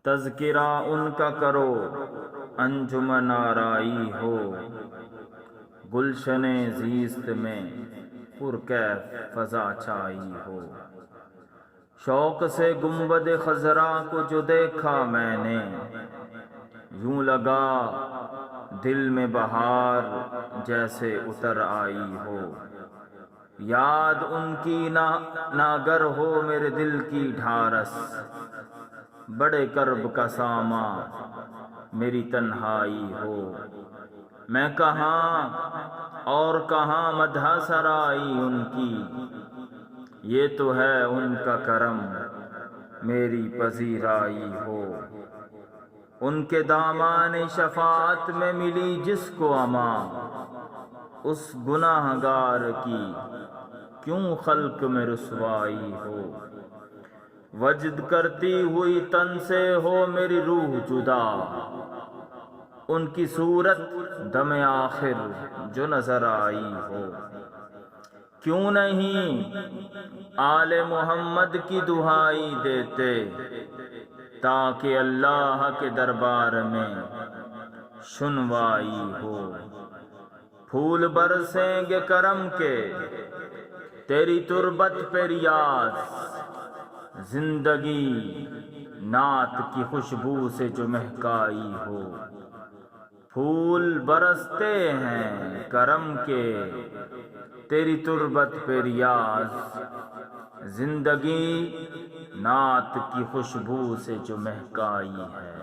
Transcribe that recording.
تذکرہ ان کا کرو انجمن آرائی ہو، گلشن زیست میں پرکیف فضا چھائی ہو۔ شوق سے گنبد خضرا کو جو دیکھا میں نے، یوں لگا دل میں بہار جیسے اتر آئی ہو۔ یاد ان کی ناگر ہو میرے دل کی ڈھارس، بڑے کرب کا ساماں میری تنہائی ہو۔ میں کہاں اور کہاں مدح سرائی ان کی، یہ تو ہے ان کا کرم میری پذیرائی ہو۔ ان کے دامان شفاعت میں ملی جس کو امان، اس گناہ گار کی کیوں خلق میں رسوائی ہو۔ وجد کرتی ہوئی تن سے ہو میری روح جدا، ان کی صورت دم آخر جو نظر آئی ہو۔ کیوں نہیں آل محمد کی دہائی دیتے، تاکہ اللہ کے دربار میں سنوائی ہو۔ پھول برسیں گے کرم کے تیری تربت پہ ریاض، زندگی نعت کی خوشبو سے جو مہکائی ہو۔ پھول برستے ہیں کرم کے تیری تربت پہ ریاض، زندگی نعت کی خوشبو سے جو مہکائی ہے۔